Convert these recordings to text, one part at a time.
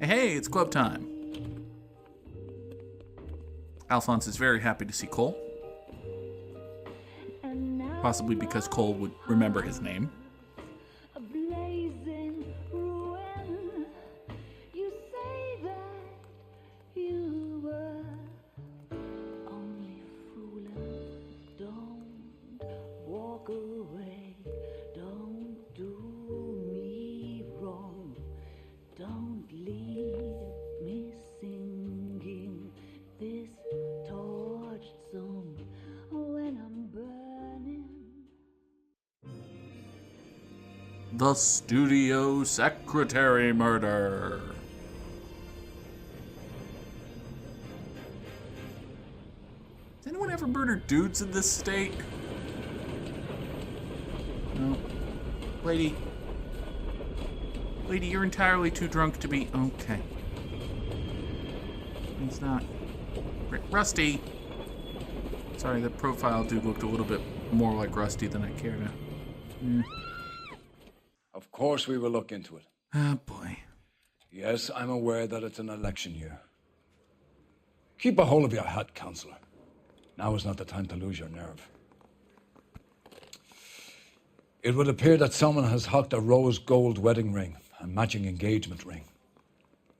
Hey, it's club time. Alphonse is very happy to see Cole. Possibly because Cole would remember his name. The studio secretary murder. Has anyone ever murdered dudes in this state? No. Lady, you're entirely too drunk to be... Okay. He's not... Rusty! Sorry, the profile dude looked a little bit more like Rusty than I care to... Of course we will look into it. Oh, boy. Yes, I'm aware that it's an election year. Keep a hold of your hat, Counselor. Now is not the time to lose your nerve. It would appear that someone has hucked a rose gold wedding ring and matching engagement ring.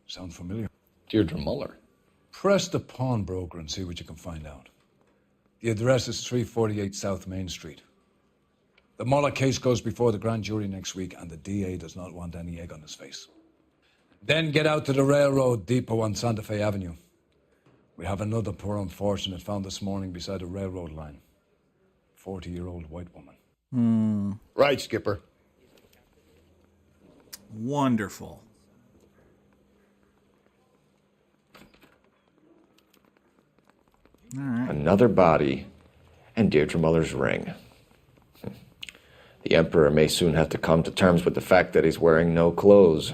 Sound familiar? Deirdre Muller. Press the pawnbroker and see what you can find out. The address is 348 South Main Street. The Muller case goes before the grand jury next week, and the DA does not want any egg on his face. Then get out to the railroad depot on Santa Fe Avenue. We have another poor unfortunate found this morning beside a railroad line. 40-year-old white woman. Right, Skipper. Wonderful. All right. Another body and Deirdre Muller's ring. The Emperor may soon have to come to terms with the fact that he's wearing no clothes.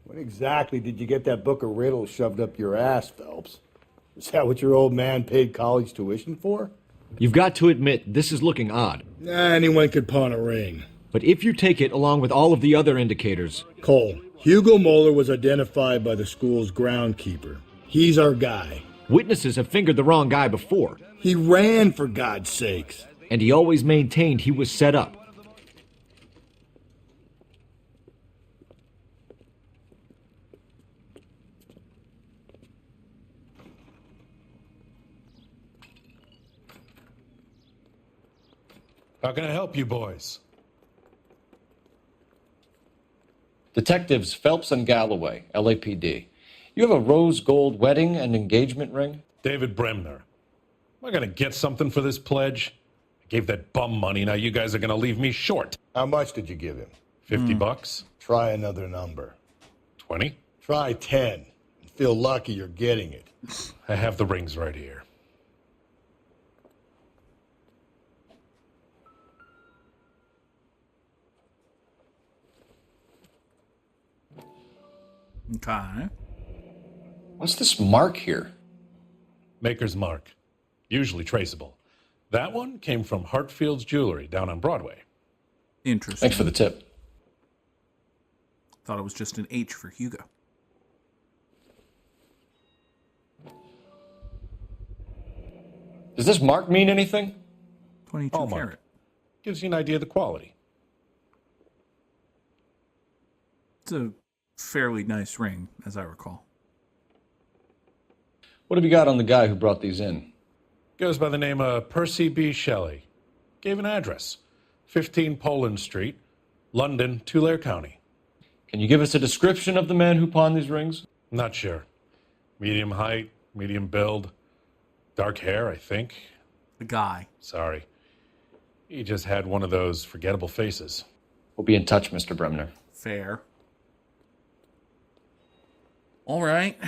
When exactly did you get that book of riddles shoved up your ass, Phelps? Is that what your old man paid college tuition for? You've got to admit, this is looking odd. Anyone could pawn a ring. But if you take it along with all of the other indicators... Cole, Hugo Moeller was identified by the school's groundkeeper. He's our guy. Witnesses have fingered the wrong guy before. He ran, for God's sakes. And he always maintained he was set up. How can I help you boys? Detectives Phelps and Galloway, LAPD. You have a rose gold wedding and engagement ring? David Bremner. Am I going to get something for this pledge? I gave that bum money, now you guys are going to leave me short. How much did you give him? $50? Try another number. 20? Try 10. And feel lucky you're getting it. I have the rings right here. Okay. What's this mark here? Maker's mark. Usually traceable. That one came from Hartfield's Jewelry down on Broadway. Interesting. Thanks for the tip. Thought it was just an H for Hugo. Does this mark mean anything? 22 Hallmark. carat. Gives you an idea of the quality. It's a fairly nice ring, as I recall. What have you got on the guy who brought these in? Goes by the name of Percy B. Shelley. Gave an address. 15 Poland Street, London, Tulare County. Can you give us a description of the man who pawned these rings? Not sure. Medium height, medium build. Dark hair, I think. The guy. Sorry. He just had one of those forgettable faces. We'll be in touch, Mr. Bremner. Fair. All right.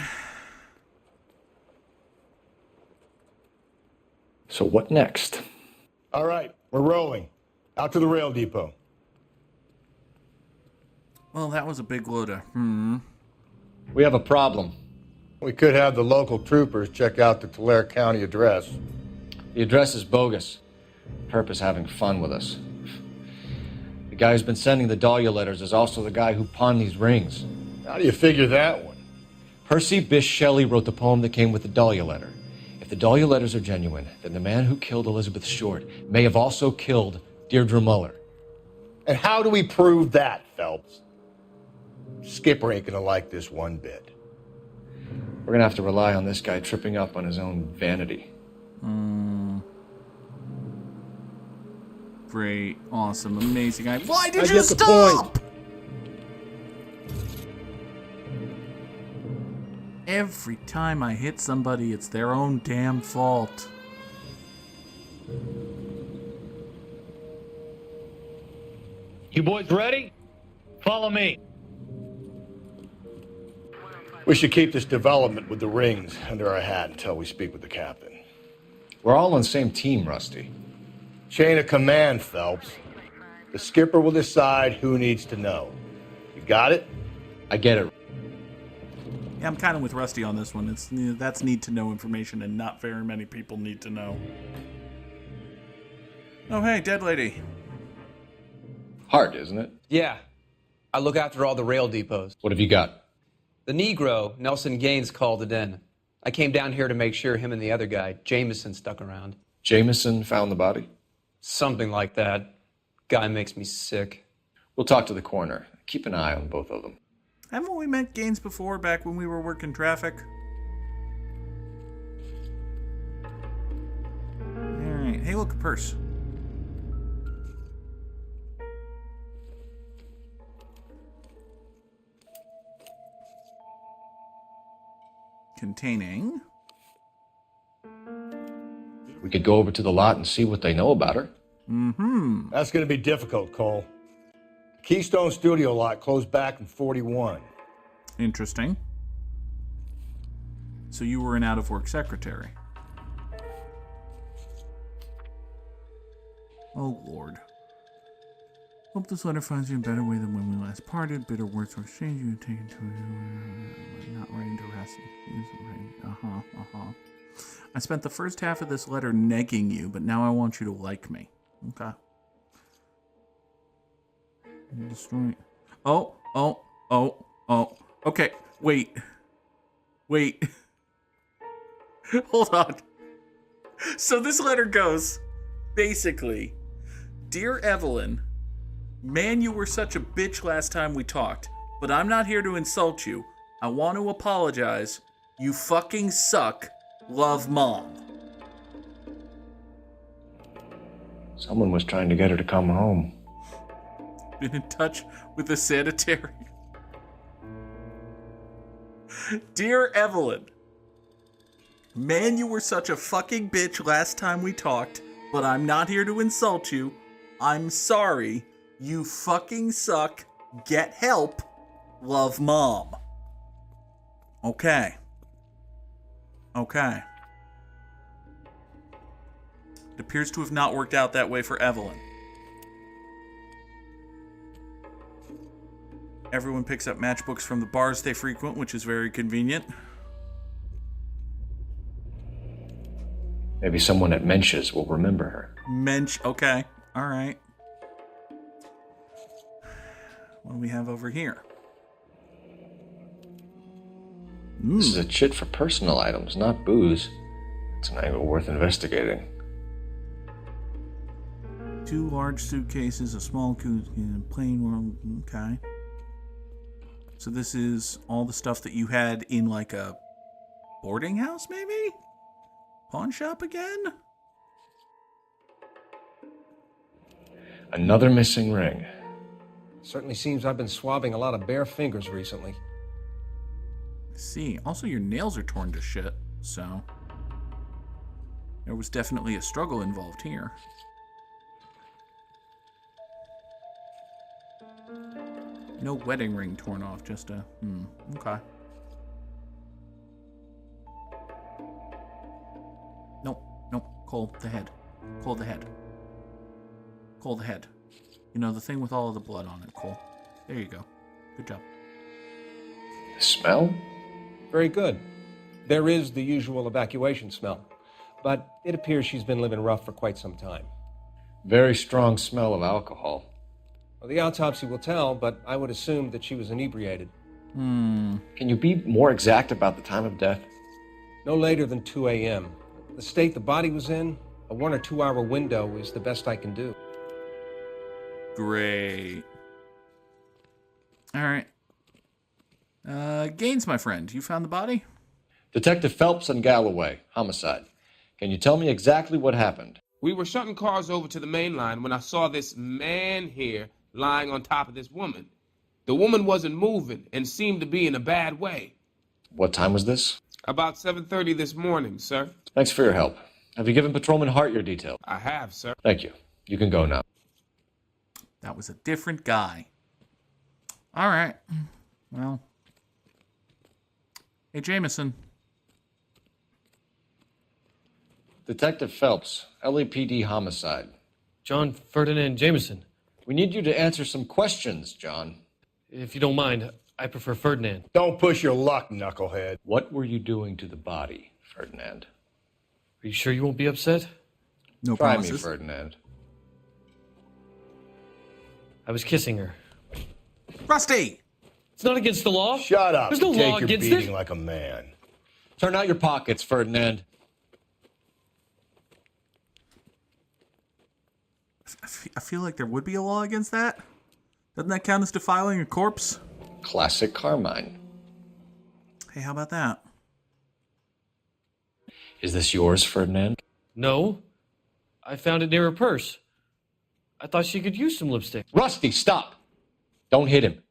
So what next? All right, we're rolling. Out to the rail depot. Well, that was a big load of We have a problem. We could have the local troopers check out the Tulare County address. The address is bogus. Herp is having fun with us. The guy who's been sending the Dahlia letters is also the guy who pawned these rings. How do you figure that one? Percy Bysshe Shelley wrote the poem that came with the Dahlia letter. If the Dahlia letters are genuine, then the man who killed Elizabeth Short may have also killed Deirdre Muller. And how do we prove that, Phelps? Skipper ain't gonna like this one bit. We're gonna have to rely on this guy tripping up on his own vanity. Great, awesome, amazing. Why did I you get the stop? Every time I hit somebody, it's their own damn fault. You boys ready? Follow me. We should keep this development with the rings under our hat until we speak with the captain. We're all on the same team, Rusty. Chain of command, Phelps. The skipper will decide who needs to know. You got it? I get it. Yeah, I'm kind of with Rusty on this one. That's need to know information, and not very many people need to know. Oh, hey, dead lady. Hard, isn't it? Yeah. I look after all the rail depots. What have you got? The Negro, Nelson Gaines, called it in. I came down here to make sure him and the other guy, Jameson, stuck around. Jameson found the body? Something like that. Guy makes me sick. We'll talk to the coroner. Keep an eye on both of them. Haven't we met Gaines before, back when we were working traffic? Alright, hey look, a purse. Containing... We could go over to the lot and see what they know about her. Mm-hmm. That's gonna be difficult, Cole. Keystone Studio lot closed back in 41. Interesting. So you were an out-of-work secretary. Oh, Lord. Hope this letter finds you in a better way than when we last parted. Bitter words were exchanged. You taken to not writing to rest. I spent the first half of this letter negging you, but now I want you to like me. Okay. Destroy. Oh. Okay, wait. Hold on. So this letter goes, basically, Dear Evelyn, man, you were such a bitch last time we talked, but I'm not here to insult you. I want to apologize. You fucking suck. Love, Mom. Someone was trying to get her to come home. Been in touch with the sanitary. Dear Evelyn, man, you were such a fucking bitch last time we talked, but I'm not here to insult you. I'm sorry. You fucking suck. Get help. Love, Mom. Okay. It appears to have not worked out that way for Evelyn. Everyone picks up matchbooks from the bars they frequent, which is very convenient. Maybe someone at Mensch's will remember her. Okay. All right. What do we have over here? This is a chit for personal items, not booze. It's an angle worth investigating. 2 large suitcases, a small plain world. Okay. So this is all the stuff that you had in like a boarding house, maybe? Pawn shop again? Another missing ring. Certainly seems I've been swabbing a lot of bare fingers recently. See, also your nails are torn to shit, so there was definitely a struggle involved here. No wedding ring torn off, just a okay. Nope, Cole, the head. Cole, the head. Cole, the head. You know, the thing with all of the blood on it, Cole. There you go. Good job. The smell? Very good. There is the usual evacuation smell, but it appears she's been living rough for quite some time. Very strong smell of alcohol. Well, the autopsy will tell, but I would assume that she was inebriated. Can you be more exact about the time of death? No later than 2 a.m. The state the body was in, a 1 or 2 hour window is the best I can do. Great. All right. Gaines, my friend, you found the body? Detective Phelps and Galloway, homicide. Can you tell me exactly what happened? We were shutting cars over to the main line when I saw this man here lying on top of this woman. The woman wasn't moving and seemed to be in a bad way. What time was this? About 7:30 this morning, sir. Thanks for your help. Have you given Patrolman Hart your details? I have, sir. Thank you. You can go now. That was a different guy. All right. Well. Hey, Jameson. Detective Phelps, LAPD homicide. John Ferdinand Jameson. We need you to answer some questions, John. If you don't mind, I prefer Ferdinand. Don't push your luck, knucklehead. What were you doing to the body, Ferdinand? Are you sure you won't be upset? No Try promises. me, Ferdinand. I was kissing her. Rusty! It's not against the law. Shut up. There's no and law take your against beating it. like a man. Turn out your pockets, Ferdinand. I feel like there would be a law against that. Doesn't that count as defiling a corpse? Classic Carmine. Hey, how about that? Is this yours, Ferdinand? No. I found it near her purse. I thought she could use some lipstick. Rusty, stop! Don't hit him.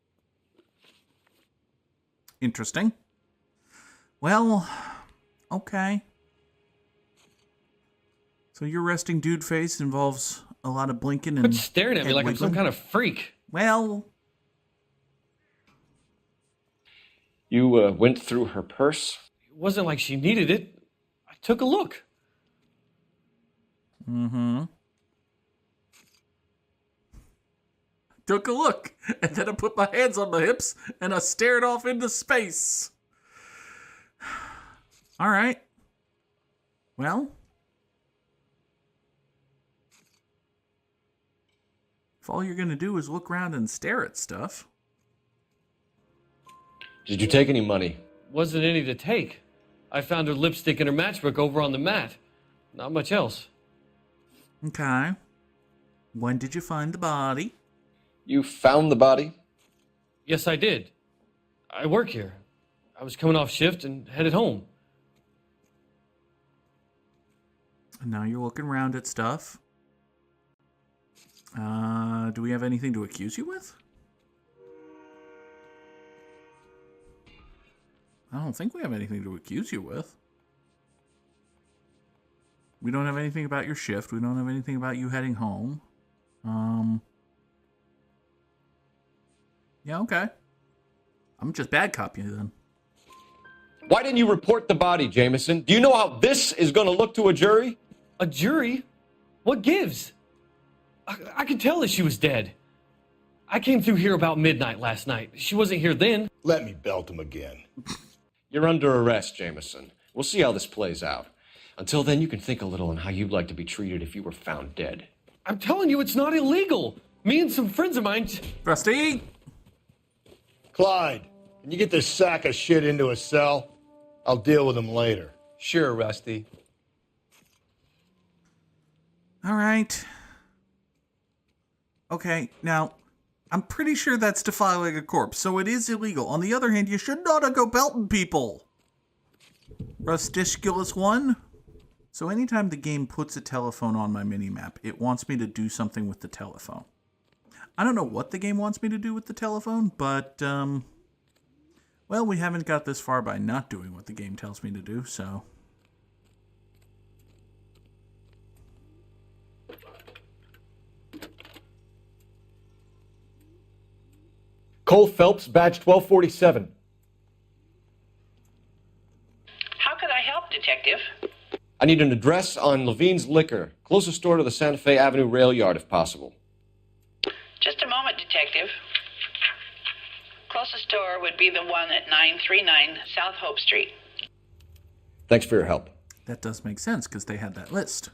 Interesting. Well, okay. So your resting dude face involves a lot of blinking and Quit staring at me head like I'm some wiggling? kind of freak. Well, You went through her purse? It wasn't like she needed it. I took a look. took a look, and then I put my hands on my hips and I stared off into space. All right. Well, if all you're going to do is look around and stare at stuff. Did you take any money? Wasn't any to take. I found her lipstick and her matchbook over on the mat. Not much else. Okay. When did you find the body? You found the body? Yes, I did. I work here. I was coming off shift and headed home. And now you're looking around at stuff. Do we have anything to accuse you with? I don't think we have anything to accuse you with. We don't have anything about your shift. We don't have anything about you heading home. Yeah, okay. I'm just bad cop you then. Why didn't you report the body, Jameson? Do you know how this is going to look to a jury? A jury? What gives? I could tell that she was dead. I came through here about midnight last night. She wasn't here then. Let me belt him again. You're under arrest, Jameson. We'll see how this plays out. Until then, you can think a little on how you'd like to be treated if you were found dead. I'm telling you, it's not illegal. Me and some friends of mine... Rusty! Clyde, can you get this sack of shit into a cell? I'll deal with him later. Sure, Rusty. All right. Okay, now, I'm pretty sure that's defiling a corpse, so it is illegal. On the other hand, you should not go belting people. Rusticula's one. So anytime the game puts a telephone on my minimap, it wants me to do something with the telephone. I don't know what the game wants me to do with the telephone, but, well, we haven't got this far by not doing what the game tells me to do, so... Cole Phelps, badge 1247. How could I help, Detective? I need an address on Levine's Liquor. Closest store to the Santa Fe Avenue rail yard, if possible. Just a moment, Detective. Closest store would be the one at 939 South Hope Street. Thanks for your help. That does make sense, because they had that list.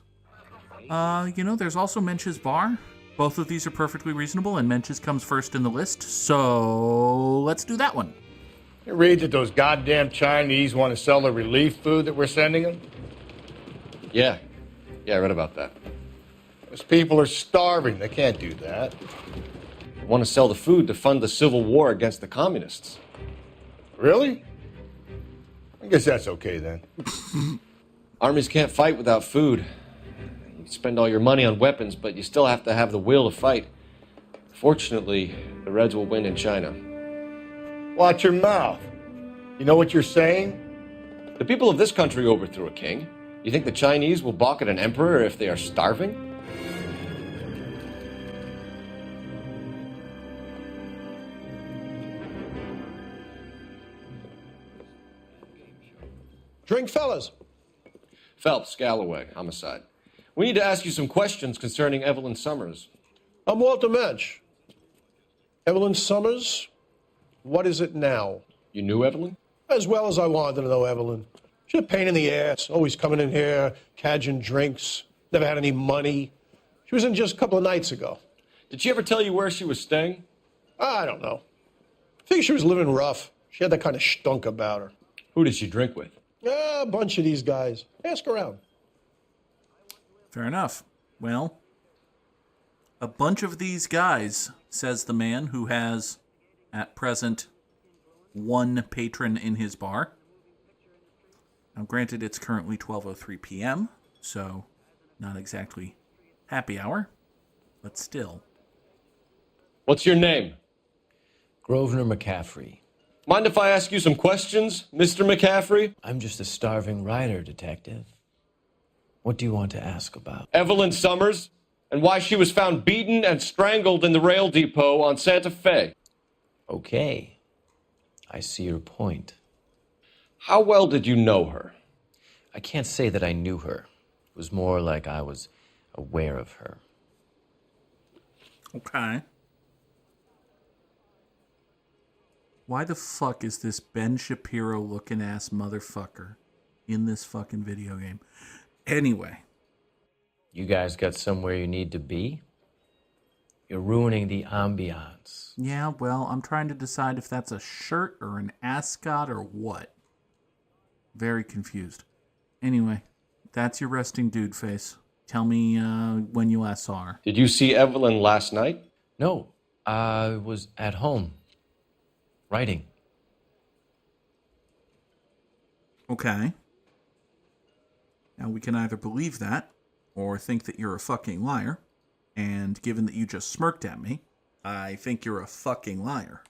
You know, there's also Mensch's Bar. Both of these are perfectly reasonable, and Mensch's comes first in the list, so let's do that one. You read that those goddamn Chinese want to sell the relief food that we're sending them? Yeah, I read about that. Those people are starving. They can't do that. They want to sell the food to fund the civil war against the communists. Really? I guess that's okay then. Armies can't fight without food. You spend all your money on weapons, but you still have to have the will to fight. Fortunately, the Reds will win in China. Watch your mouth. You know what you're saying? The people of this country overthrew a king. You think the Chinese will balk at an emperor if they are starving? Drink, fellas. Phelps, Galloway, homicide. We need to ask you some questions concerning Evelyn Summers. I'm Walter Mensch. Evelyn Summers, what is it now? You knew Evelyn? As well as I wanted to know Evelyn. She's a pain in the ass, always coming in here, cadging drinks, never had any money. She was in just a couple of nights ago. Did she ever tell you where she was staying? I don't know. I think she was living rough. She had that kind of stunk about her. Who did she drink with? A bunch of these guys. Ask around. Fair enough. Well, a bunch of these guys, says the man who has, at present, one patron in his bar. Now, granted, it's currently 12:03 p.m., so not exactly happy hour, but still. What's your name? Grosvenor McCaffrey. Mind if I ask you some questions, Mr. McCaffrey? I'm just a starving writer, Detective. What do you want to ask about? Evelyn Summers, and why she was found beaten and strangled in the rail depot on Santa Fe. Okay. I see your point. How well did you know her? I can't say that I knew her. It was more like I was aware of her. Okay. Why the fuck is this Ben Shapiro looking ass motherfucker in this fucking video game? Anyway. You guys got somewhere you need to be? You're ruining the ambiance. Yeah, well, I'm trying to decide if that's a shirt or an ascot or what. Very confused. Anyway, that's your resting dude face. Tell me when you last saw her. Did you see Evelyn last night? No, I was at home. Writing. Okay. Now, we can either believe that, or think that you're a fucking liar. And given that you just smirked at me, I think you're a fucking liar.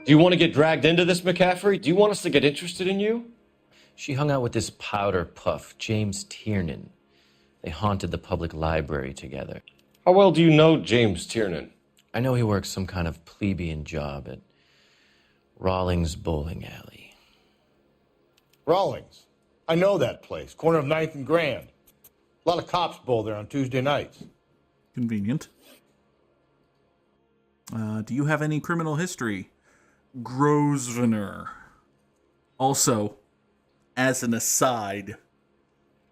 Do you want to get dragged into this, McCaffrey? Do you want us to get interested in you? She hung out with this powder puff, James Tiernan. They haunted the public library together. How well do you know James Tiernan? I know he works some kind of plebeian job at Rawlings Bowling Alley. Rawlings. I know that place. Corner of 9th and Grand. A lot of cops bowl there on Tuesday nights. Convenient. Do you have any criminal history? Grosvenor. Also, as an aside,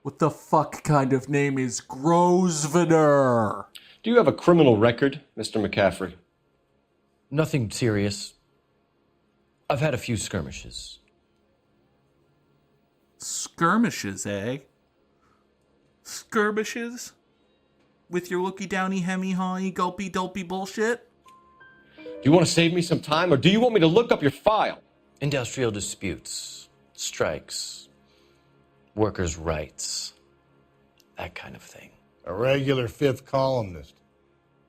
what the fuck kind of name is Grosvenor? Do you have a criminal record, Mr. McCaffrey? Nothing serious. I've had a few skirmishes. Skirmishes, eh? Skirmishes? With your looky downy hemmy hawny gulpy dopey bullshit? Do you want to save me some time, or do you want me to look up your file? Industrial disputes, strikes, workers' rights, that kind of thing. A regular fifth columnist.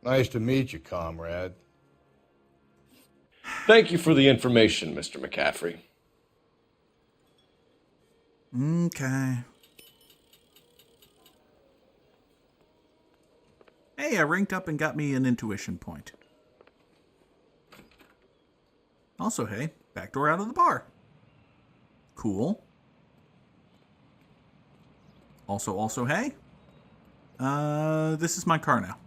Nice to meet you, comrade. Thank you for the information, Mr. McCaffrey. Okay. Hey, I ranked up and got me an intuition point. Also, hey, backdoor out of the bar. Cool. Also, hey. This is my car now.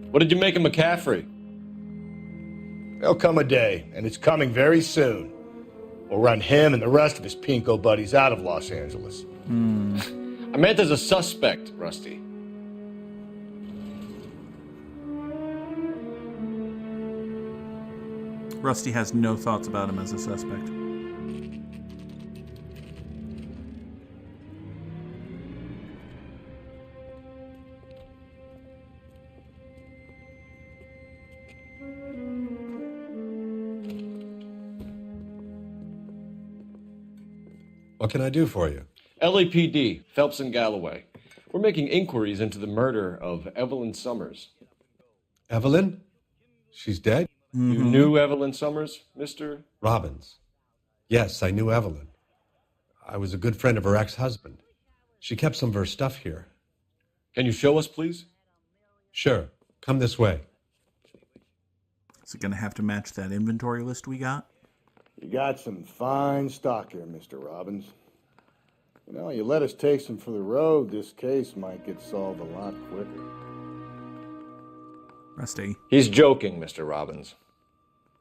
What did you make of McCaffrey? There'll come a day, and it's coming very soon. We'll run him and the rest of his pinko buddies out of Los Angeles. I meant as a suspect, Rusty. Rusty has no thoughts about him as a suspect. What can I do for you? LAPD, Phelps and Galloway. We're making inquiries into the murder of Evelyn Summers. Evelyn? She's dead? You knew Evelyn Summers, Mr. Robbins. Yes, I knew Evelyn. I was a good friend of her ex-husband. She kept some of her stuff here. Can you show us, please? Sure. Come this way. Is it going to have to match that inventory list we got? You got some fine stock here, Mr. Robbins. You know, you let us take some for the road, this case might get solved a lot quicker. Rusty. He's joking, Mr. Robbins.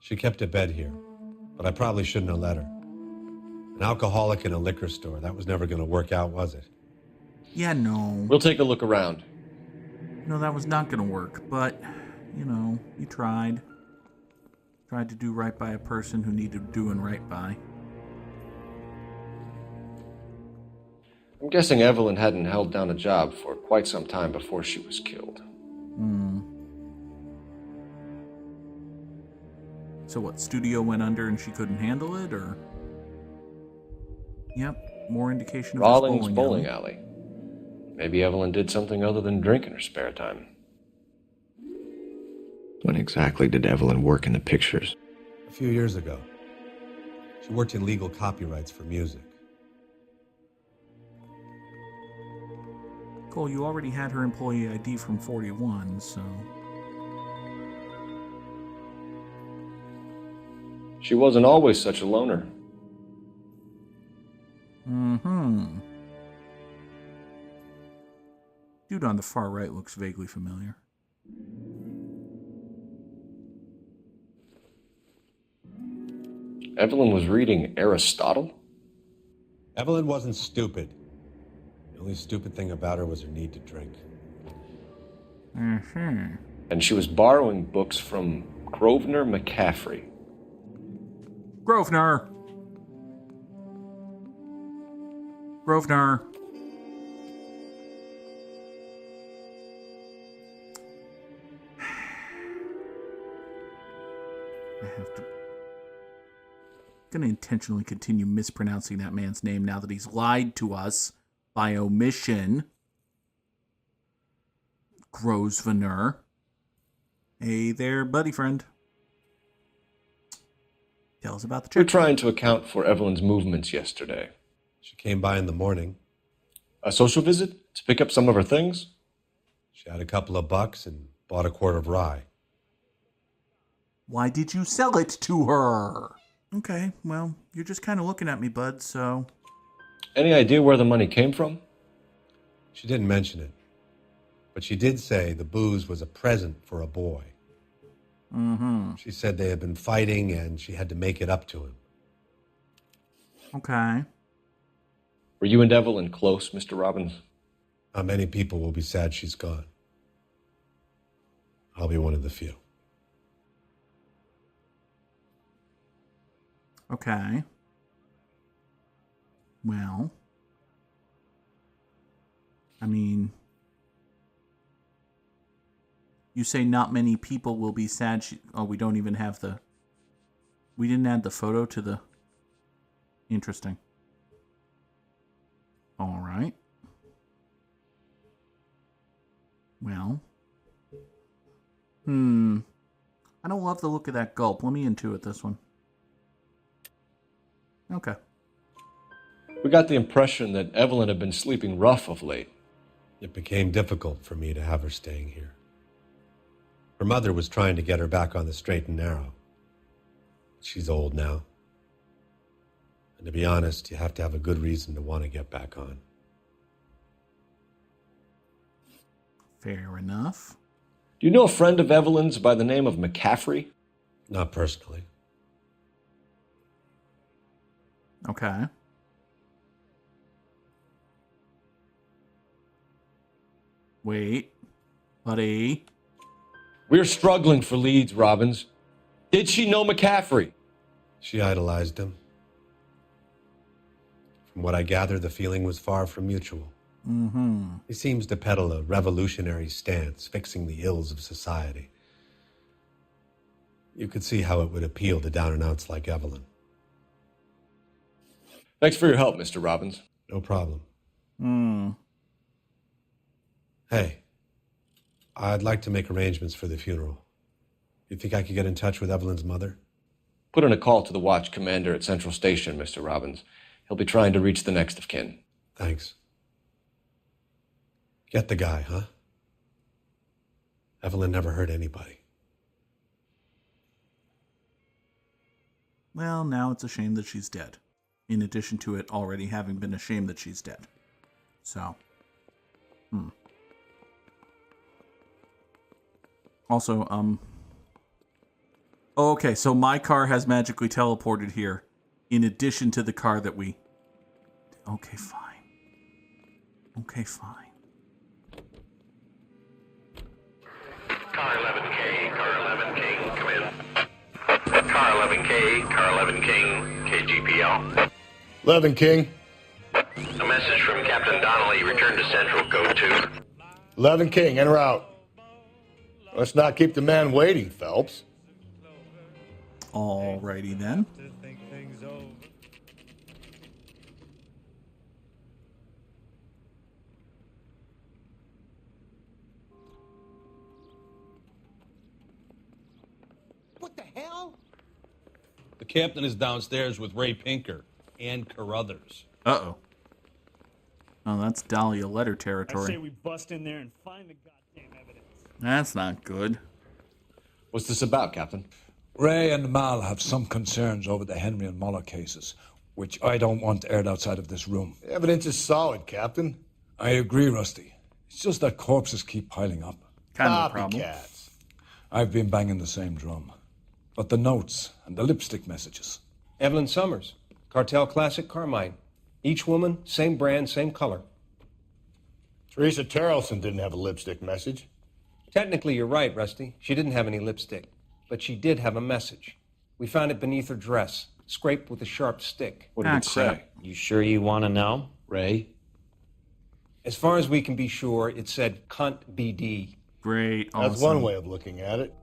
She kept a bed here, but I probably shouldn't have let her. An alcoholic in a liquor store, that was never going to work out, was it? Yeah, no. We'll take a look around. No, that was not going to work, but, you know, you tried. Tried to do right by a person who needed doing right by. I'm guessing Evelyn hadn't held down a job for quite some time before she was killed. So what, studio went under and she couldn't handle it, or? Yep, more indication of Rawlings this bowling alley. Maybe Evelyn did something other than drink in her spare time. When exactly did Evelyn work in the pictures? A few years ago. She worked in legal copyrights for music. Cole, you already had her employee ID from 41, so... She wasn't always such a loner. Dude on the far right looks vaguely familiar. Evelyn was reading Aristotle? Evelyn wasn't stupid. The only stupid thing about her was her need to drink. And she was borrowing books from Grosvenor McCaffrey. Grosvenor! Grosvenor! I have to... I'm going to intentionally continue mispronouncing that man's name now that he's lied to us by omission. Grosvenor. Hey there, buddy friend. Tell us about the We're trip. trying to account for Evelyn's movements yesterday. She came by in the morning. A social visit? To pick up some of her things? She had a couple of bucks and bought a quart of rye. Why did you sell it to her? Okay, well, you're just kind of looking at me, bud, so... Any idea where the money came from? She didn't mention it. But she did say the booze was a present for a boy. She said they had been fighting and she had to make it up to him. Okay. Were you and Evelyn close, Mr. Robbins? Not many people will be sad she's gone. I'll be one of the few. Okay. Well, I mean, you say not many people will be sad. We don't even have the... We didn't add the photo to the... Interesting. All right. Well. I don't love the look of that gulp. Let me intuit this one. Okay. We got the impression that Evelyn had been sleeping rough of late. It became difficult for me to have her staying here. Her mother was trying to get her back on the straight and narrow. She's old now. And to be honest, you have to have a good reason to want to get back on. Fair enough. Do you know a friend of Evelyn's by the name of McCaffrey? Not personally. Okay. Wait. Buddy. We're struggling for leads, Robbins. Did she know McCaffrey? She idolized him. From what I gather, the feeling was far from mutual. Mm-hmm. He seems to peddle a revolutionary stance, fixing the ills of society. You could see how it would appeal to down-and-outs like Evelyn. Thanks for your help, Mr. Robbins. No problem. Hmm. Hey, I'd like to make arrangements for the funeral. You think I could get in touch with Evelyn's mother? Put in a call to the watch commander at Central Station, Mr. Robbins. He'll be trying to reach the next of kin. Thanks. Get the guy, huh? Evelyn never hurt anybody. Well, now it's a shame that she's dead. In addition to it already having been a shame that she's dead. So. Also, oh, okay, so my car has magically teleported here. In addition to the car that we... Okay, fine. Okay, fine. Car 11K, Car 11 King, come in. Car 11K, Car 11 King, KGPL. 11 King. A message from Captain Donnelly, return to Central, go to. 11 King, en route. Let's not keep the man waiting, Phelps. Alrighty then. What the hell? The captain is downstairs with Ray Pinker and Carruthers. Uh-oh. Oh, that's Dahlia letter I say territory. we bust in there and find the goddamn evidence. That's not good. What's this about, Captain? Ray and Mal have some concerns over the Henry and Muller cases, which I don't want aired outside of this room. The evidence is solid, Captain. I agree, Rusty. It's just that corpses keep piling up. Kind of a problem. Copycats. I've been banging the same drum. But the notes and the lipstick messages. Evelyn Summers, Cartel Classic Carmine. Each woman, same brand, same color. Teresa Terrelson didn't have a lipstick message. Technically, you're right, Rusty. She didn't have any lipstick. But she did have a message. We found it beneath her dress, scraped with a sharp stick. What did it say? You sure you want to know? Ray? As far as we can be sure, it said cunt BD. Great. That's Awesome. one way of looking at it.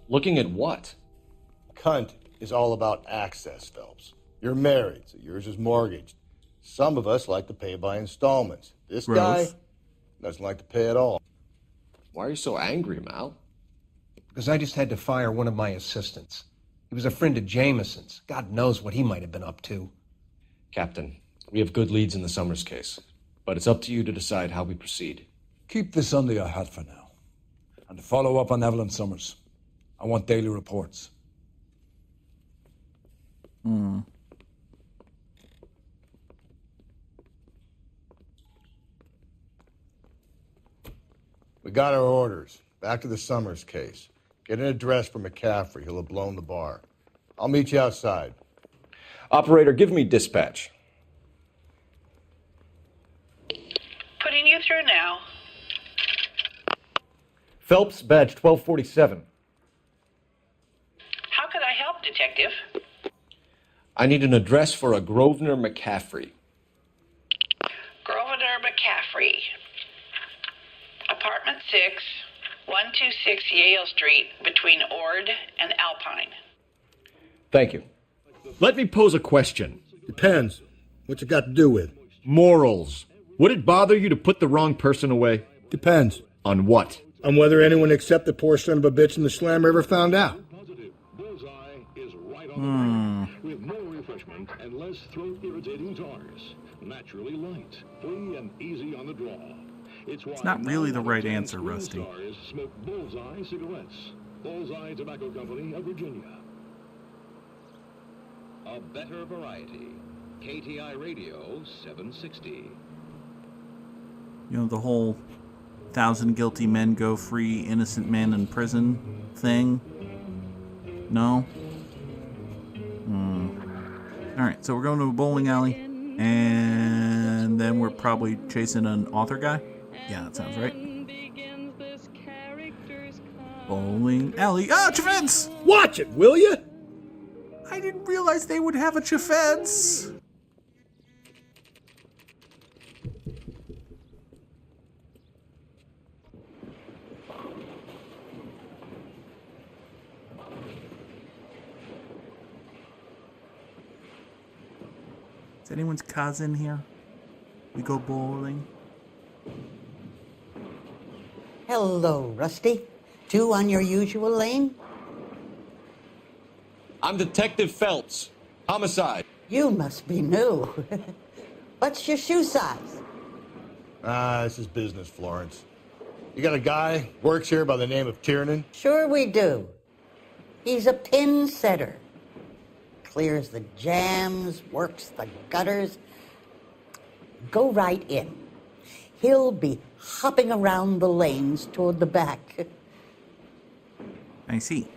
Looking at what? Cunt is all about access, Phelps. You're married, so yours is mortgaged. Some of us like to pay by installments. This guy doesn't like to pay at all. Why are you so angry, Mal? Because I just had to fire one of my assistants. He was a friend of Jameson's. God knows what he might have been up to. Captain, we have good leads in the Summers case, but it's up to you to decide how we proceed. Keep this under your hat for now. And to follow up on Evelyn Summers, I want daily reports. We got our orders. Back to the Summers case. Get an address for McCaffrey. He'll have blown the bar. I'll meet you outside. Operator, give me dispatch. Putting you through now. Phelps, badge 1247. How could I help, Detective? I need an address for a Grosvenor McCaffrey. Grosvenor McCaffrey. Apartment 6, 126 Yale Street, between Ord and Alpine. Thank you. Let me pose a question. Depends. What's it got to do with? Morals. Would it bother you to put the wrong person away? Depends. On what? On whether anyone except the poor son of a bitch in the slammer ever found out. With more refreshment and less throat-irritating tars. Naturally light, free and easy on the draw. It's not really the right answer, Rusty. Smoke Bullseye cigarettes. Bullseye Tobacco Company of Virginia. A better variety. KTI Radio 760. You know, the whole 1,000 guilty men go free, innocent men in prison thing? No? Alright, so we're going to a bowling alley, and then we're probably chasing an author guy? Yeah, that sounds right. Bowling alley. Ah, Chafeds! Watch it, will you? I didn't realize they would have a Chafeds. Is anyone's cousin here? We go bowling. Hello, Rusty. 2 on your usual lane? I'm Detective Phelps. Homicide. You must be new. What's your shoe size? This is business, Florence. You got a guy works here by the name of Tiernan? Sure we do. He's a pin setter. Clears the jams, works the gutters. Go right in. He'll be hopping around the lanes toward the back. I see.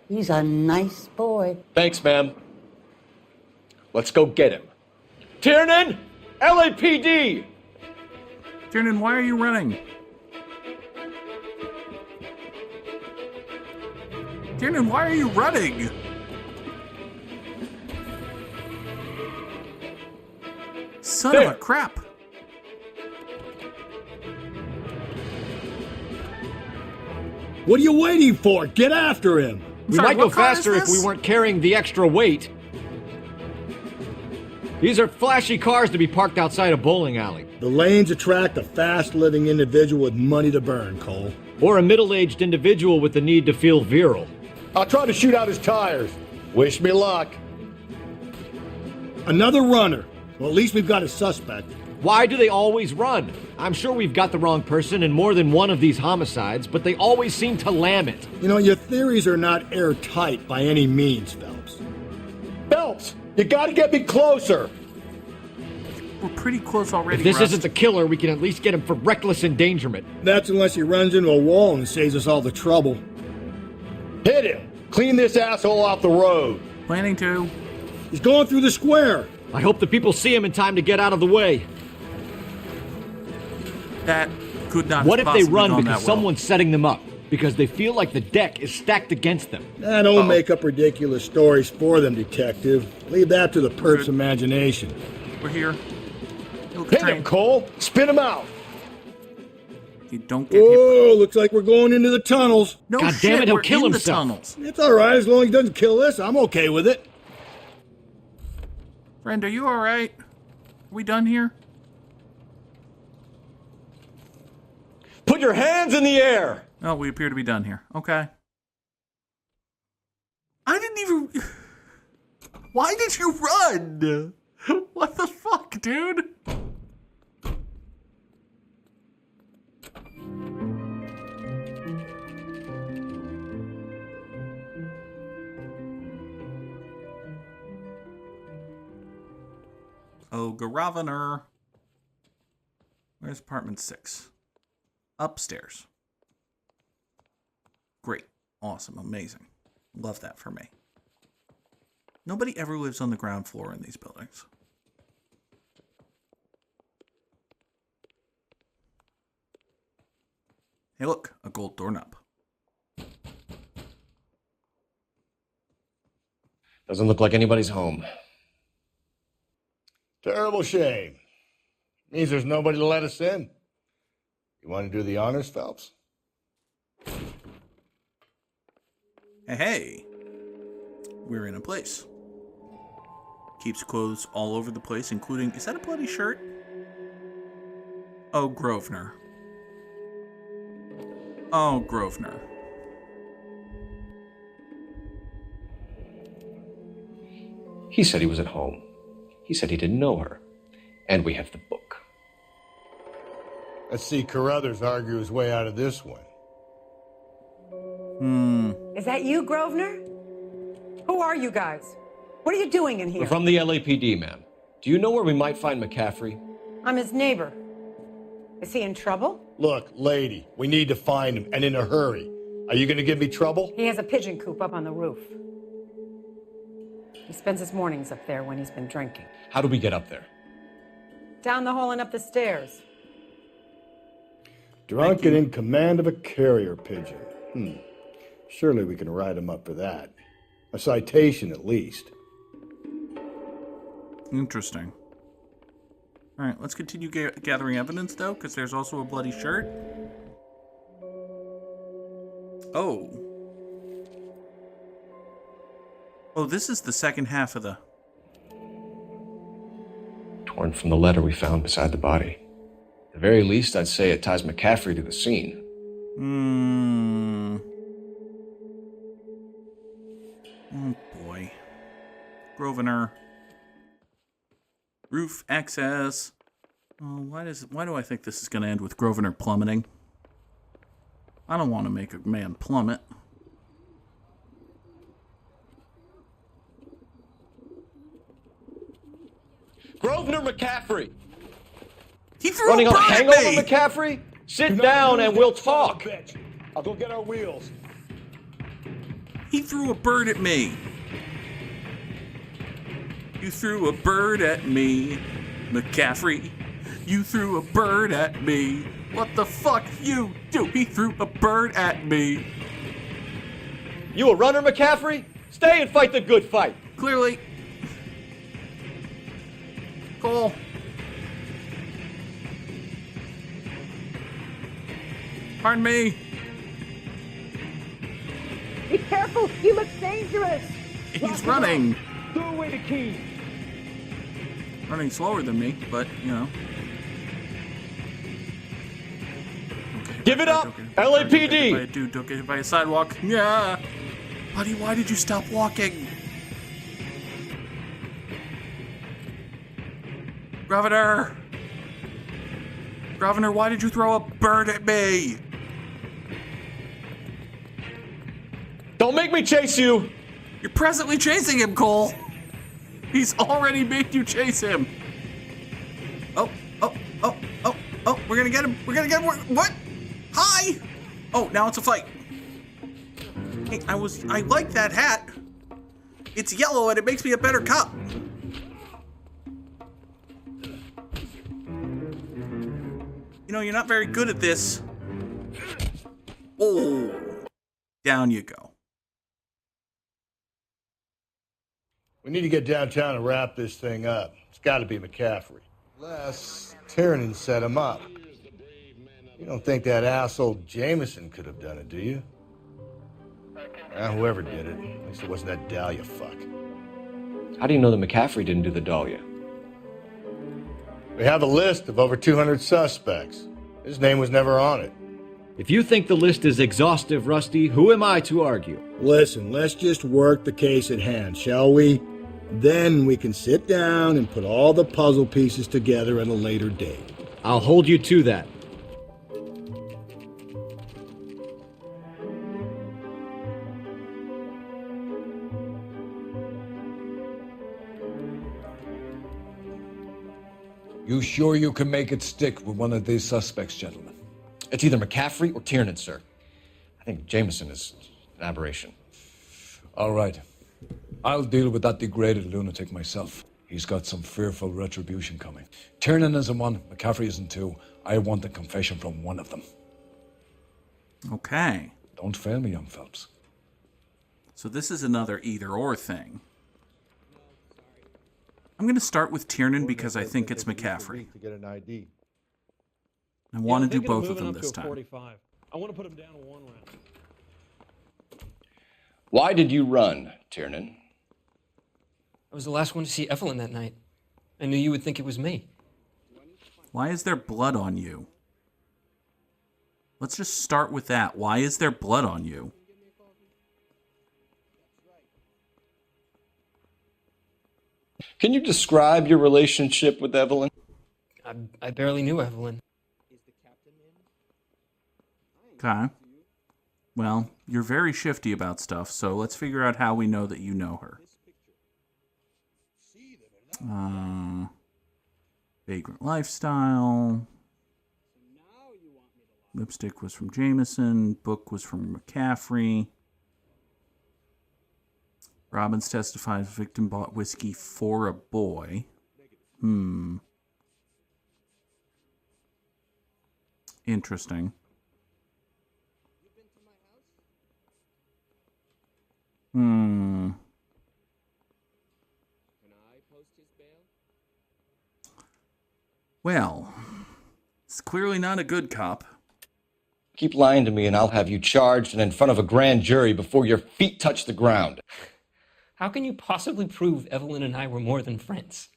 He's a nice boy. Thanks, ma'am. Let's go get him. Tiernan! LAPD! Tiernan, why are you running? Tiernan, why are you running? Son of a crap. What are you waiting for? Get after him. We might go faster if we weren't carrying the extra weight. These are flashy cars to be parked outside a bowling alley. The lanes attract a fast-living individual with money to burn, Cole. Or a middle-aged individual with the need to feel virile. I'll try to shoot out his tires. Wish me luck. Another runner. Well, at least we've got a suspect. Why do they always run? I'm sure we've got the wrong person in more than one of these homicides, but they always seem to lam it. You know, your theories are not airtight by any means, Phelps. Phelps, you gotta get me closer. We're pretty close already, If this Rust. isn't the killer, we can at least get him for reckless endangerment. That's unless he runs into a wall and saves us all the trouble. Hit him. Clean this asshole off the road. Planning to. He's going through the square. I hope the people see him in time to get out of the way. That could not What if they possibly run gone because that well. someone's setting them up? Because they feel like the deck is stacked against them. Don't make up ridiculous stories for them, detective. Leave that to the perp's imagination. We're here. Hit him, Cole. Spin him out. You don't get hit. Looks like we're going into the tunnels. No God shit, damn it, he'll we're kill in himself. the tunnels. It's all right, as long as he doesn't kill us. I'm okay with it. Friend, are you all right? Are we done here? Put your hands in the air! No, we appear to be done here. Okay. I didn't even... Why did you run? What the fuck, dude? Oh, Governor. Where's apartment 6? Upstairs. Great. Awesome. Amazing. Love that for me. Nobody ever lives on the ground floor in these buildings. Hey, look. A gold doorknob. Doesn't look like anybody's home. Terrible shame. Means there's nobody to let us in. You want to do the honors, Phelps? Hey. We're in a place. Keeps clothes all over the place, including... Is that a bloody shirt? Oh, Grosvenor. Oh, Grosvenor. He said he was at home. He said he didn't know her. And we have the book. Let's see Carruthers argue his way out of this one. Is that you, Grosvenor? Who are you guys? What are you doing in here? We're from the LAPD, ma'am. Do you know where we might find McCaffrey? I'm his neighbor. Is he in trouble? Look, lady, we need to find him, and in a hurry. Are you going to give me trouble? He has a pigeon coop up on the roof. He spends his mornings up there when he's been drinking. How do we get up there? Down the hall and up the stairs. Drunk and in command of a carrier pigeon. Surely we can write him up for that. A citation, at least. Interesting. All right, let's continue gathering evidence, though, because there's also a bloody shirt. Oh. Oh, this is the second half of the... Torn from the letter we found beside the body. At the very least, I'd say it ties McCaffrey to the scene. Oh, boy. Grosvenor. Roof access. Oh, why do I think this is going to end with Grosvenor plummeting? I don't want to make a man plummet. Grosvenor McCaffrey! He threw Running a on a bird at hangover, me! McCaffrey? Sit down and we'll talk. I'll go get our wheels. He threw a bird at me. You threw a bird at me, McCaffrey. You threw a bird at me. What the fuck you do? He threw a bird at me. You a runner, McCaffrey? Stay and fight the good fight. Clearly. Cole. Pardon me. Be careful, he looks dangerous. He's running. Throw away the key. Running slower than me, but, you know. Give it up, LAPD! Dude, don't get hit by a sidewalk. Yeah. Buddy, why did you stop walking? Grosvenor! Grosvenor, why did you throw a bird at me? Don't make me chase you! You're presently chasing him, Cole. He's already made you chase him. Oh, we're gonna get him. We're gonna get him. What? Hi! Oh, now it's a fight. Hey, I like that hat. It's yellow and it makes me a better cop. You know, you're not very good at this. Oh, down you go. We need to get downtown and wrap this thing up. It's got to be McCaffrey. Unless Tiernan set him up. You don't think that asshole Jameson could have done it, do you? Whoever did it. At least it wasn't that Dahlia fuck. How do you know that McCaffrey didn't do the Dahlia? We have a list of over 200 suspects. His name was never on it. If you think the list is exhaustive, Rusty, who am I to argue? Listen, let's just work the case at hand, shall we? Then we can sit down and put all the puzzle pieces together at a later date. I'll hold you to that. You sure you can make it stick with one of these suspects, gentlemen? It's either McCaffrey or Tiernan, sir. I think Jameson is an aberration. All right. I'll deal with that degraded lunatic myself. He's got some fearful retribution coming. Tiernan isn't one, McCaffrey isn't two. I want a confession from one of them. Okay. Don't fail me, young Phelps. So this is another either-or thing. I'm going to start with Tiernan because I think it's McCaffrey. To get an ID. I want to do both of them this time. 45. I want to put him down in one round. Why did you run, Tiernan? I was the last one to see Evelyn that night. I knew you would think it was me. Why is there blood on you? Let's just start with that. Why is there blood on you? Can you describe your relationship with Evelyn? I barely knew Evelyn. Okay. Well, you're very shifty about stuff, so let's figure out how we know that you know her. Vagrant lifestyle. Lipstick was from Jameson. Book was from McCaffrey. Robbins testifies victim bought whiskey for a boy. Interesting. Hmm. Well, it's clearly not a good cop. Keep lying to me and I'll have you charged and in front of a grand jury before your feet touch the ground. How can you possibly prove Evelyn and I were more than friends?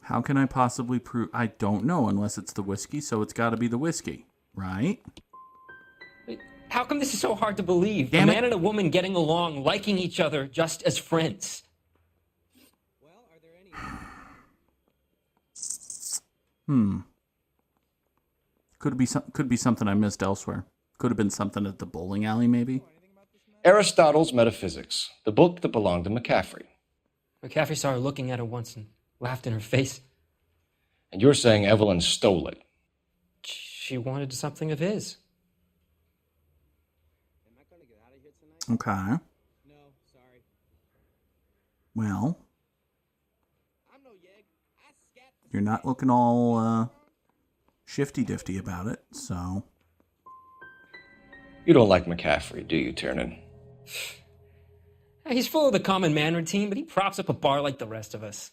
How can I possibly prove? I don't know, unless it's the whiskey, so it's got to be the whiskey, right? How come this is so hard to believe? Damn a it. man and a woman getting along, liking each other just as friends. Could be something I missed elsewhere. Could have been something at the bowling alley, maybe. Aristotle's Metaphysics, the book that belonged to McCaffrey. McCaffrey saw her looking at her once and laughed in her face. And you're saying Evelyn stole it. She wanted something of his. Okay. Well, you're not looking all shifty-difty about it, so... You don't like McCaffrey, do you, Tiernan? He's full of the common man routine, but he props up a bar like the rest of us.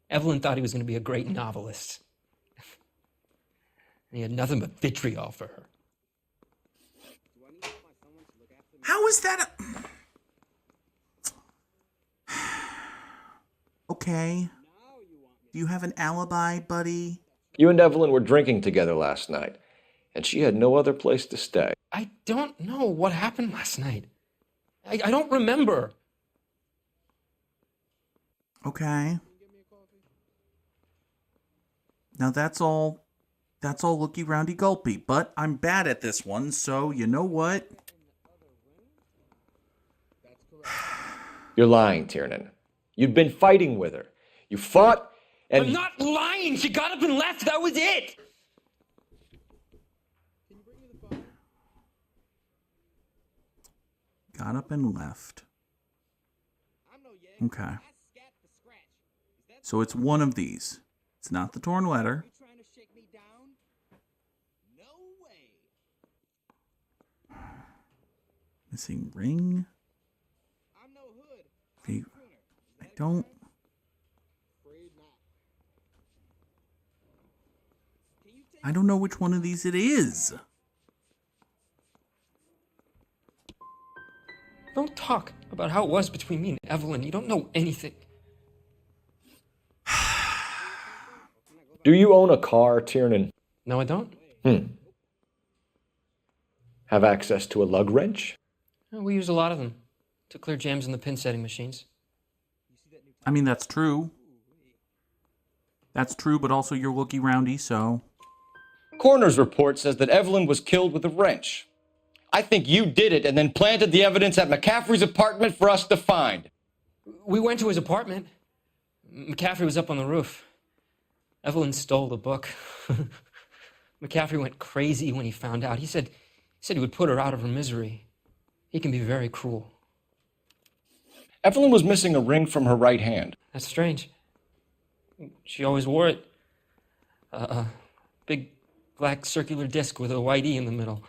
Evelyn thought he was going to be a great novelist. And he had nothing but vitriol for her. How is that Okay. Do you have an alibi, buddy? You and Evelyn were drinking together last night, and she had no other place to stay. I don't know what happened last night. I don't remember. Okay. Now that's all looky roundy gulpy, but I'm bad at this one, so you know what? You're lying, Tiernan. You'd been fighting with her. You fought, and... I'm not lying! She got up and left! That was it! Got up and left. Okay. So it's one of these. It's not the torn letter. Missing ring. I don't. I don't know which one of these it is. Don't talk about how it was between me and Evelyn. You don't know anything. Do you own a car, Tiernan? No, I don't. Have access to a lug wrench? We use a lot of them to clear jams in the pin setting machines. I mean, that's true. That's true, but also you're looky roundy, so... Coroner's report says that Evelyn was killed with a wrench. I think you did it and then planted the evidence at McCaffrey's apartment for us to find. We went to his apartment. McCaffrey was up on the roof. Evelyn stole the book. McCaffrey went crazy when he found out. He said he would put her out of her misery. He can be very cruel. Evelyn was missing a ring from her right hand. That's strange. She always wore it. A big black circular disc with a white E in the middle.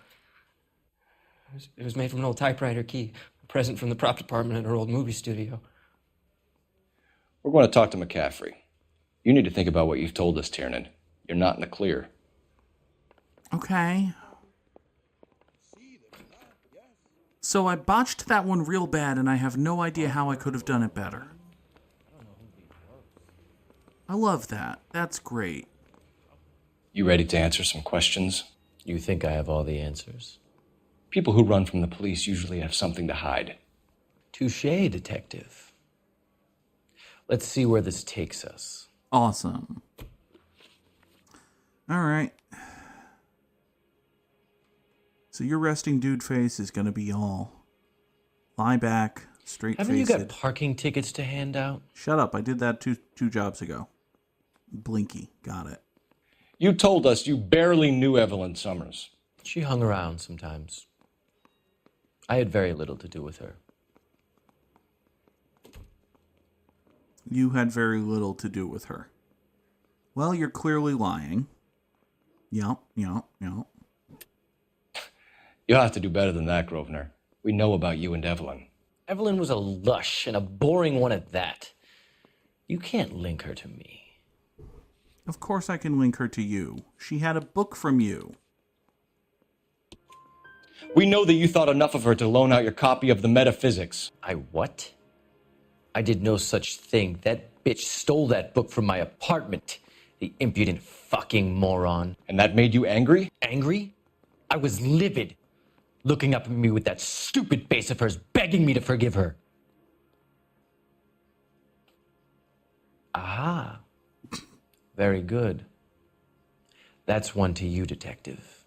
It was made from an old typewriter key, a present from the prop department at her old movie studio. We're going to talk to McCaffrey. You need to think about what you've told us, Tiernan. You're not in the clear. Okay. So I botched that one real bad, and I have no idea how I could have done it better. I love that. That's great. You ready to answer some questions? You think I have all the answers? People who run from the police usually have something to hide. Touché, detective. Let's see where this takes us. Awesome. All right. So your resting dude face is going to be all lie back, straight face. Haven't you got parking tickets to hand out? Shut up. I did that two jobs ago. Blinky. Got it. You told us you barely knew Evelyn Summers. She hung around sometimes. I had very little to do with her. You had very little to do with her. Well, you're clearly lying. Yep. You'll have to do better than that, Grosvenor. We know about you and Evelyn. Evelyn was a lush, and a boring one at that. You can't link her to me. Of course I can link her to you. She had a book from you. We know that you thought enough of her to loan out your copy of the Metaphysics. I what? I did no such thing. That bitch stole that book from my apartment. The impudent fucking moron. And that made you angry? Angry? I was livid. Looking up at me with that stupid face of hers, begging me to forgive her. Aha. Very good. That's one to you, detective.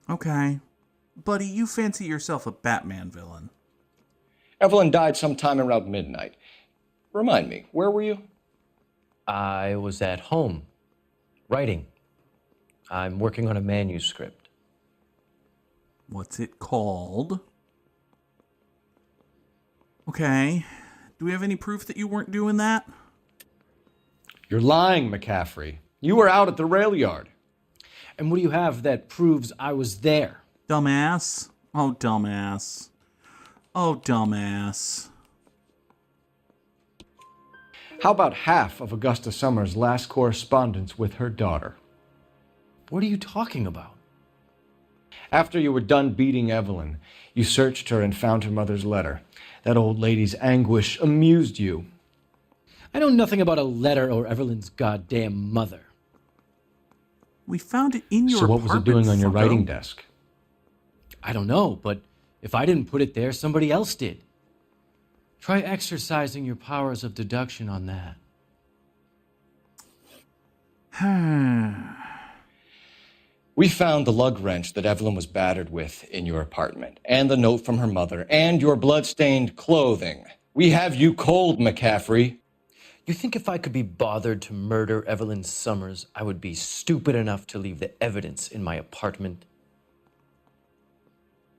Okay. Buddy, you fancy yourself a Batman villain. Evelyn died sometime around midnight. Remind me, where were you? I was at home, writing. I'm working on a manuscript. What's it called? Okay. Do we have any proof that you weren't doing that? You're lying, McCaffrey. You were out at the rail yard. And what do you have that proves I was there? Dumbass. Oh, dumbass. Oh, dumbass. How about half of Augusta Summers' last correspondence with her daughter? What are you talking about? After you were done beating Evelyn, you searched her and found her mother's letter. That old lady's anguish amused you. I know nothing about a letter or Evelyn's goddamn mother. We found it in your So what was it doing on your writing desk? I don't know, but if I didn't put it there, somebody else did. Try exercising your powers of deduction on that. We found the lug wrench that Evelyn was battered with in your apartment, and the note from her mother, and your blood-stained clothing. We have you cold, McCaffrey. You think if I could be bothered to murder Evelyn Summers, I would be stupid enough to leave the evidence in my apartment?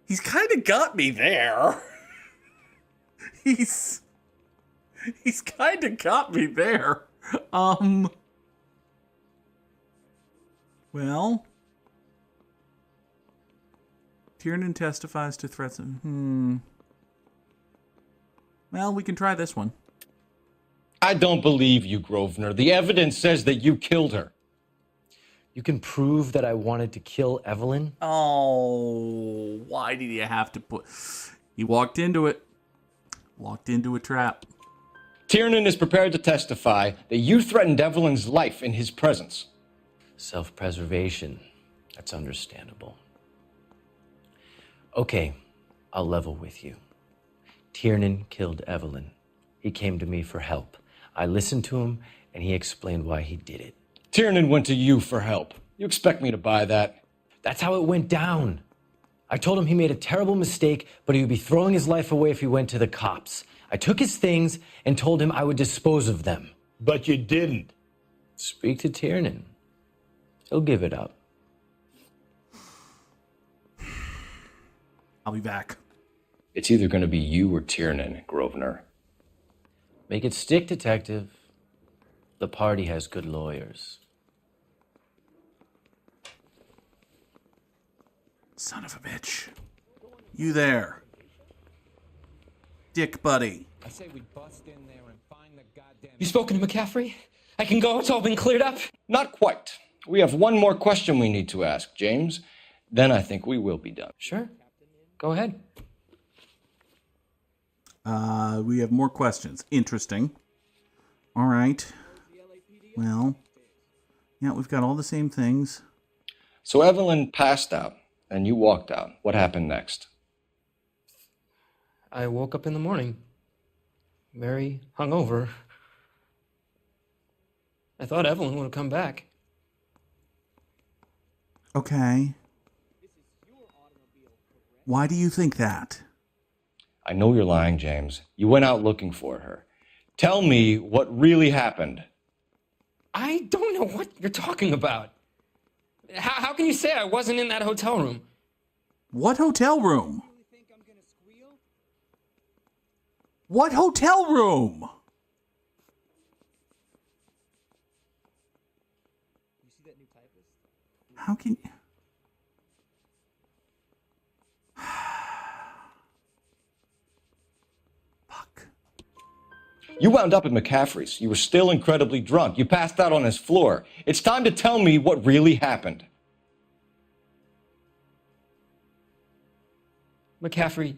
He's kind of got me there. He's kind of got me there. Well, Tiernan testifies to threats. Well, we can try this one. I don't believe you, Grosvenor. The evidence says that you killed her. You can prove that I wanted to kill Evelyn? Oh, why did you have to put... He walked into it. Walked into a trap. Tiernan is prepared to testify that you threatened Evelyn's life in his presence. Self-preservation. That's understandable. Okay, I'll level with you. Tiernan killed Evelyn. He came to me for help. I listened to him, and he explained why he did it. Tiernan went to you for help. You expect me to buy that? That's how it went down. I told him he made a terrible mistake, but he would be throwing his life away if he went to the cops. I took his things and told him I would dispose of them. But you didn't. Speak to Tiernan. He'll give it up. I'll be back. It's either going to be you or Tiernan, Grosvenor. Make it stick, detective. The party has good lawyers. Son of a bitch. You there. Dick buddy. I say we bust in there and find the goddamn... You spoken to McCaffrey? I can go? It's all been cleared up? Not quite. We have one more question we need to ask, James. Then I think we will be done. Sure. Go ahead. We have more questions. Interesting. All right. Well, yeah, we've got all the same things. So Evelyn passed out, and you walked out. What happened next? I woke up in the morning. Very hungover. I thought Evelyn would have come back. Okay. Why do you think that? I know you're lying, James. You went out looking for her. Tell me what really happened. I don't know what you're talking about. How can you say I wasn't in that hotel room? What hotel room? What hotel room? How can you? You wound up at McCaffrey's. You were still incredibly drunk. You passed out on his floor. It's time to tell me what really happened. McCaffrey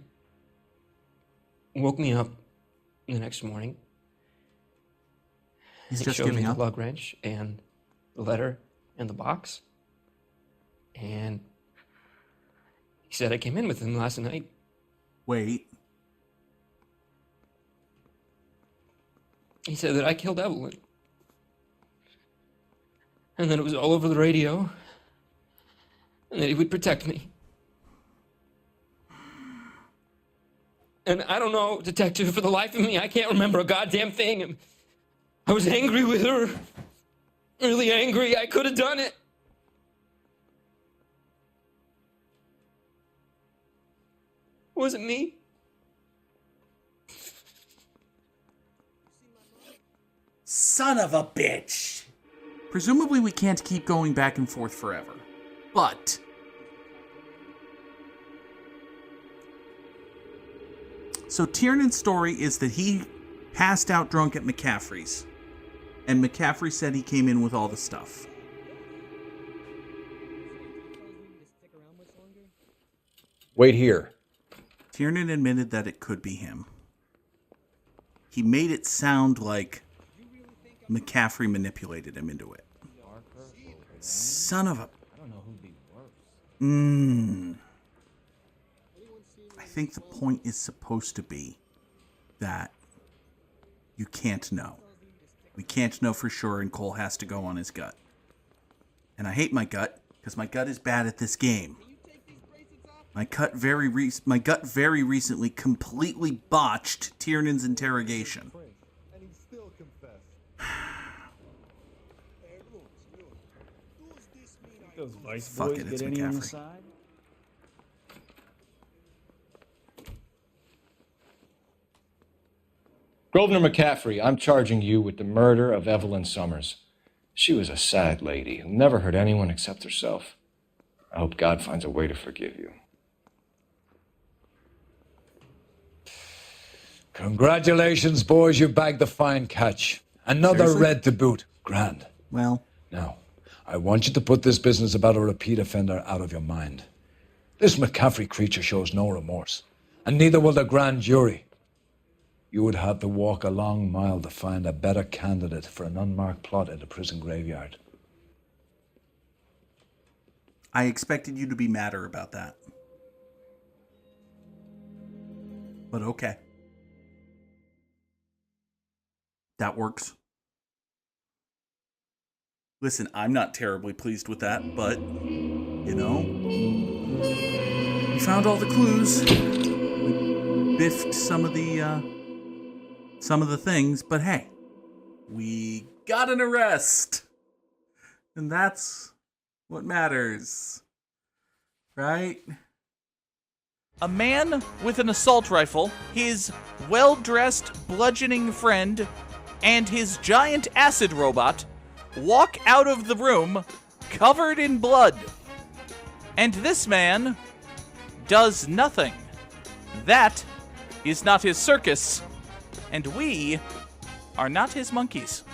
woke me up the next morning. He's He just showed me giving the up? lug wrench and the letter and the box. And he said I came in with him last night. Wait. He said that I killed Evelyn. And that it was all over the radio. And that he would protect me. And I don't know, Detective, for the life of me, I can't remember a goddamn thing. I was angry with her. Really angry. I could have done it. It wasn't me. Son of a bitch! Presumably we can't keep going back and forth forever. But so Tiernan's story is that he passed out drunk at McCaffrey's. And McCaffrey said he came in with all the stuff. Wait here. Tiernan admitted that it could be him. He made it sound like McCaffrey manipulated him into it. Son of a... I think the point is supposed to be that you can't know. We can't know for sure, and Cole has to go on his gut. And I hate my gut, because my gut is bad at this game. My gut very recently completely botched Tiernan's interrogation. Those vice Fuck boys it, it's get any on the McCaffrey. side? Grosvenor McCaffrey, I'm charging you with the murder of Evelyn Summers. She was a sad lady who never hurt anyone except herself. I hope God finds a way to forgive you. Congratulations, boys. You bagged the fine catch. Another Seriously? red to boot. Grand. Well, Now, I want you to put this business about a repeat offender out of your mind. This McCaffrey creature shows no remorse, and neither will the grand jury. You would have to walk a long mile to find a better candidate for an unmarked plot in the prison graveyard. I expected you to be madder about that. But okay. That works. Listen, I'm not terribly pleased with that, but, you know, we found all the clues. We biffed some of the things, but hey, we got an arrest. And that's what matters. Right? A man with an assault rifle, his well-dressed bludgeoning friend, and his giant acid robot walk out of the room covered in blood. And this man does nothing. That is not his circus, and we are not his monkeys.